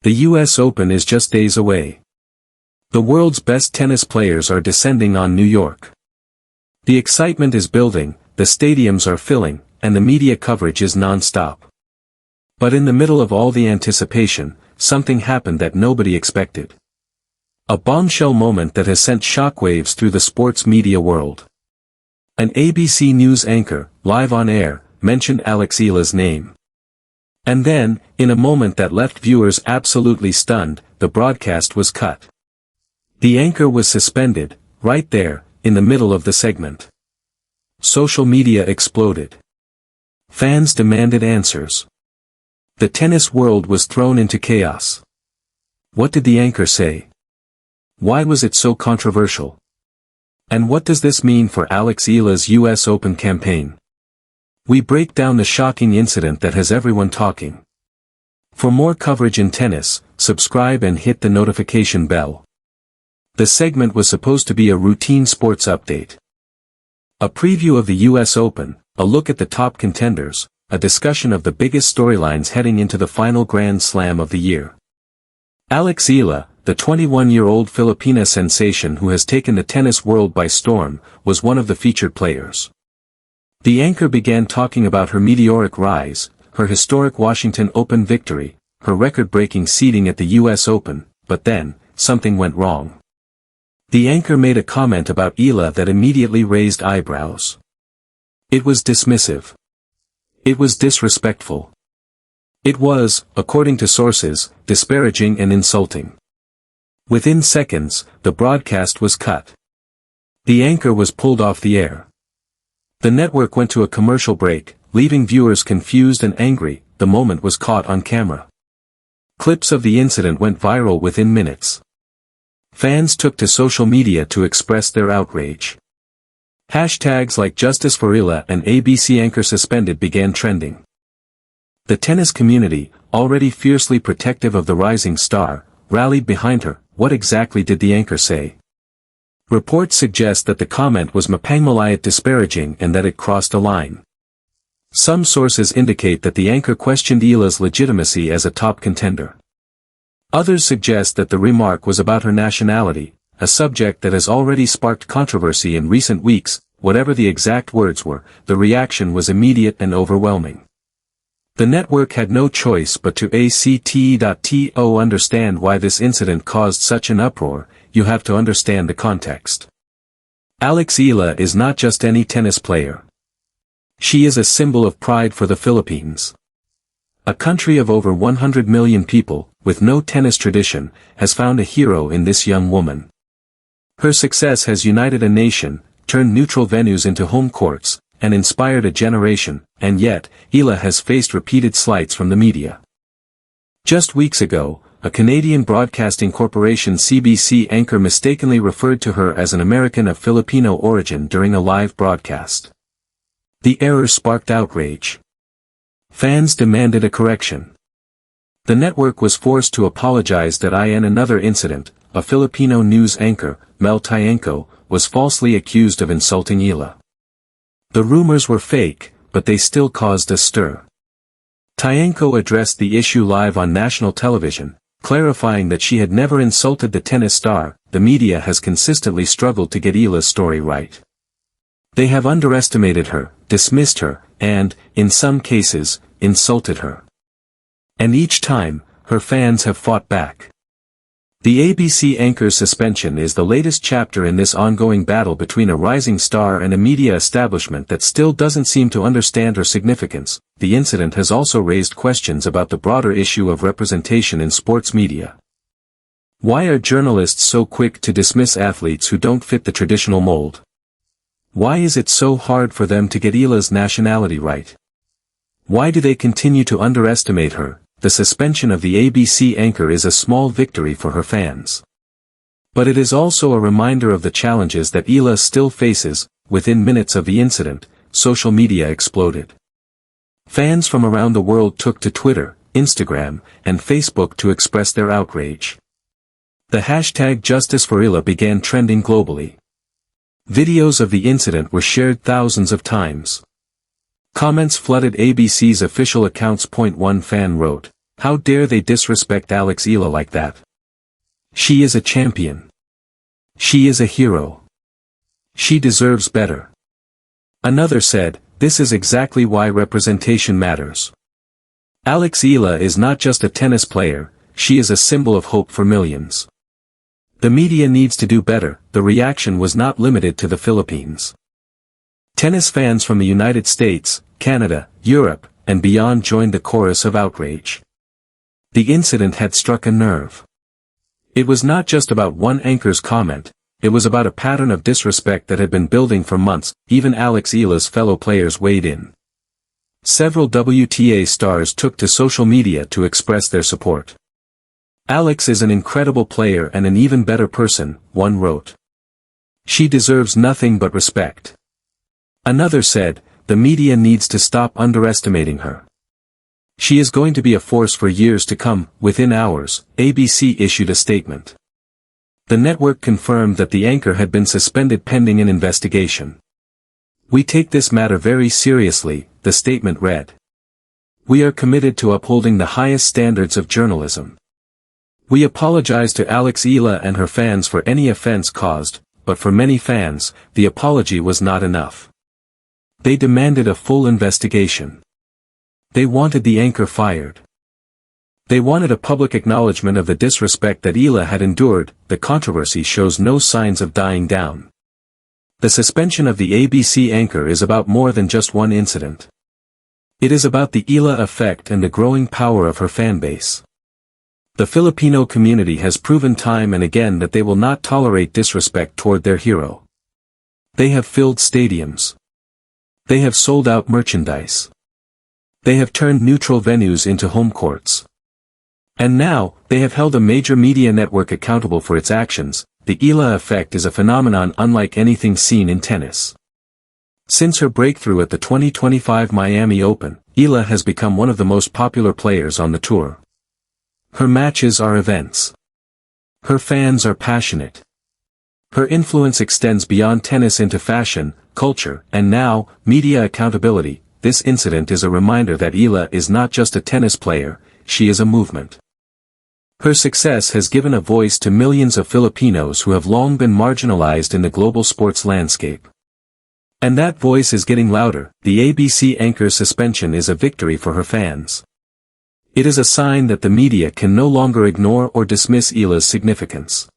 The US Open is just days away. The world's best tennis players are descending on New York. The excitement is building, the stadiums are filling, and the media coverage is non-stop. But in the middle of all the anticipation, something happened that nobody expected. A bombshell moment that has sent shockwaves through the sports media world. An ABC News anchor, live on air, mentioned Alex Eala's name. And then, in a moment that left viewers absolutely stunned, the broadcast was cut. The anchor was suspended, right there, in the middle of the segment. Social media exploded. Fans demanded answers. The tennis world was thrown into chaos. What did the anchor say? Why was it so controversial? And what does this mean for Alex Eala's US Open campaign? We break down the shocking incident that has everyone talking. For more coverage in tennis, subscribe and hit the notification bell. The segment was supposed to be a routine sports update. A preview of the US Open, a look at the top contenders, a discussion of the biggest storylines heading into the final Grand Slam of the year. Alex Eala, the 21-year-old Filipina sensation who has taken the tennis world by storm, was one of the featured players. The anchor began talking about her meteoric rise, her historic Washington Open victory, her record-breaking seeding at the US Open, but then, something went wrong. The anchor made a comment about Eala that immediately raised eyebrows. It was dismissive. It was disrespectful. It was, according to sources, disparaging and insulting. Within seconds, the broadcast was cut. The anchor was pulled off the air. The network went to a commercial break, leaving viewers confused and angry. The moment was caught on camera. Clips of the incident went viral within minutes. Fans took to social media to express their outrage. Hashtags like Justice for Eala and ABC anchor suspended began trending. The tennis community, already fiercely protective of the rising star, rallied behind her. What exactly did the anchor say? Reports suggest that the comment was mapangmalayat disparaging and that it crossed a line. Some sources indicate that the anchor questioned Eala's legitimacy as a top contender. Others suggest that the remark was about her nationality, a subject that has already sparked controversy in recent weeks. Whatever the exact words were, the reaction was immediate and overwhelming. The network had no choice but to ACTE.to understand why this incident caused such an uproar. You have to understand the context. Alex Eala is not just any tennis player. She is a symbol of pride for the Philippines. A country of over 100 million people, with no tennis tradition, has found a hero in this young woman. Her success has united a nation, turned neutral venues into home courts, and inspired a generation, and yet, Eala has faced repeated slights from the media. Just weeks ago, a Canadian Broadcasting Corporation CBC anchor mistakenly referred to her as an American of Filipino origin during a live broadcast. The error sparked outrage. Fans demanded a correction. The network was forced to apologize that in another incident, a Filipino news anchor, Mel Tiangco, was falsely accused of insulting Eala. The rumors were fake, but they still caused a stir. Tiangco addressed the issue live on national television, clarifying that she had never insulted the tennis star. The media has consistently struggled to get Eala's story right. They have underestimated her, dismissed her, and, in some cases, insulted her. And each time, her fans have fought back. The ABC anchor's suspension is the latest chapter in this ongoing battle between a rising star and a media establishment that still doesn't seem to understand her significance. The incident has also raised questions about the broader issue of representation in sports media. Why are journalists so quick to dismiss athletes who don't fit the traditional mold? Why is it so hard for them to get Eala's nationality right? Why do they continue to underestimate her? The suspension of the ABC anchor is a small victory for her fans. But it is also a reminder of the challenges that Eala still faces. Within minutes of the incident, social media exploded. Fans from around the world took to Twitter, Instagram, and Facebook to express their outrage. The hashtag Justice for Eala began trending globally. Videos of the incident were shared thousands of times. Comments flooded ABC's official accounts. One fan wrote, How dare they disrespect Eala like that? She is a champion. She is a hero. She deserves better. Another said, this is exactly why representation matters. Eala is not just a tennis player, she is a symbol of hope for millions. The media needs to do better. The reaction was not limited to the Philippines. Tennis fans from the United States, Canada, Europe, and beyond joined the chorus of outrage. The incident had struck a nerve. It was not just about one anchor's comment, it was about a pattern of disrespect that had been building for months. Even Eala's fellow players weighed in. Several WTA stars took to social media to express their support. Alex is an incredible player and an even better person, one wrote. She deserves nothing but respect. Another said, the media needs to stop underestimating her. She is going to be a force for years to come. Within hours, ABC issued a statement. The network confirmed that the anchor had been suspended pending an investigation. We take this matter very seriously, the statement read. We are committed to upholding the highest standards of journalism. We apologize to Eala and her fans for any offense caused, but for many fans, the apology was not enough. They demanded a full investigation. They wanted the anchor fired. They wanted a public acknowledgement of the disrespect that Eala had endured. The controversy shows no signs of dying down. The suspension of the ABC anchor is about more than just one incident. It is about the Eala effect and the growing power of her fanbase. The Filipino community has proven time and again that they will not tolerate disrespect toward their hero. They have filled stadiums. They have sold out merchandise. They have turned neutral venues into home courts. And now, they have held a major media network accountable for its actions. The Eala effect is a phenomenon unlike anything seen in tennis. Since her breakthrough at the 2025 Miami Open, Eala has become one of the most popular players on the tour. Her matches are events. Her fans are passionate. Her influence extends beyond tennis into fashion, culture, and now, media accountability. This incident is a reminder that Eala is not just a tennis player, she is a movement. Her success has given a voice to millions of Filipinos who have long been marginalized in the global sports landscape. And that voice is getting louder. The ABC anchor's suspension is a victory for her fans. It is a sign that the media can no longer ignore or dismiss Eala's significance.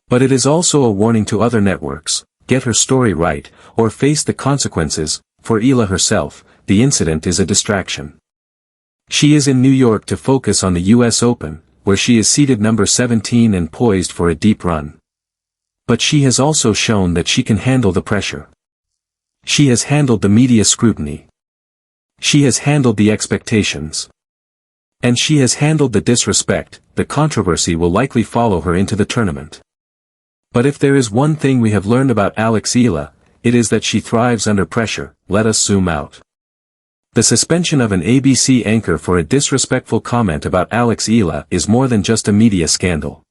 But it is also a warning to other networks: get her story right, or face the consequences. For Eala herself, the incident is a distraction. She is in New York to focus on the US Open, where she is seeded number 17 and poised for a deep run. But she has also shown that she can handle the pressure. She has handled the media scrutiny. She has handled the expectations. And she has handled the disrespect. The controversy will likely follow her into the tournament. But if there is one thing we have learned about Eala, it is that she thrives under pressure. Let us zoom out. The suspension of an ABC anchor for a disrespectful comment about Eala is more than just a media scandal.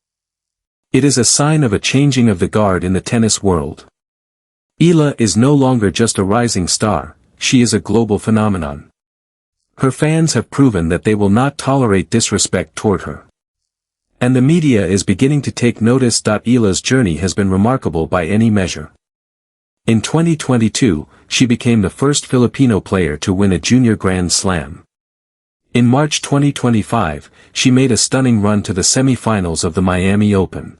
It is a sign of a changing of the guard in the tennis world. Eala is no longer just a rising star, she is a global phenomenon. Her fans have proven that they will not tolerate disrespect toward her. And the media is beginning to take notice. Eala's journey has been remarkable by any measure. In 2022, she became the first Filipino player to win a junior Grand Slam. In March 2025, she made a stunning run to the semi-finals of the Miami Open.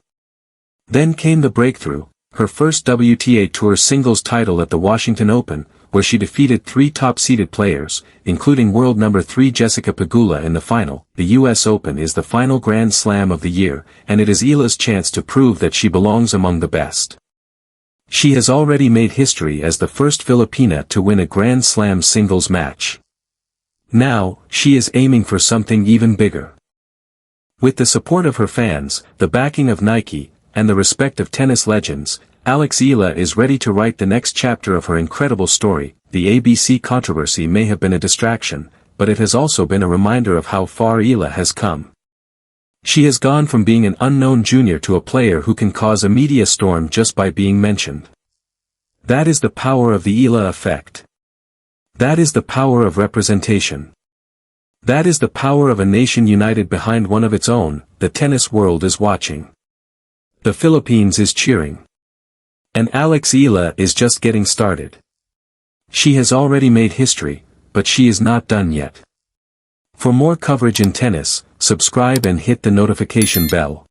Then came the breakthrough, her first WTA Tour singles title at the Washington Open, where she defeated three top-seeded players, including world number 3 Jessica Pegula in the final. The US Open is the final Grand Slam of the year, and it is Eala's chance to prove that she belongs among the best. She has already made history as the first Filipina to win a Grand Slam singles match. Now, she is aiming for something even bigger. With the support of her fans, the backing of Nike, and the respect of tennis legends, Eala is ready to write the next chapter of her incredible story. The ABC controversy may have been a distraction, but it has also been a reminder of how far Eala has come. She has gone from being an unknown junior to a player who can cause a media storm just by being mentioned. That is the power of the Eala effect. That is the power of representation. That is the power of a nation united behind one of its own. The tennis world is watching. The Philippines is cheering. And Eala is just getting started. She has already made history, but she is not done yet. For more coverage in tennis, subscribe and hit the notification bell.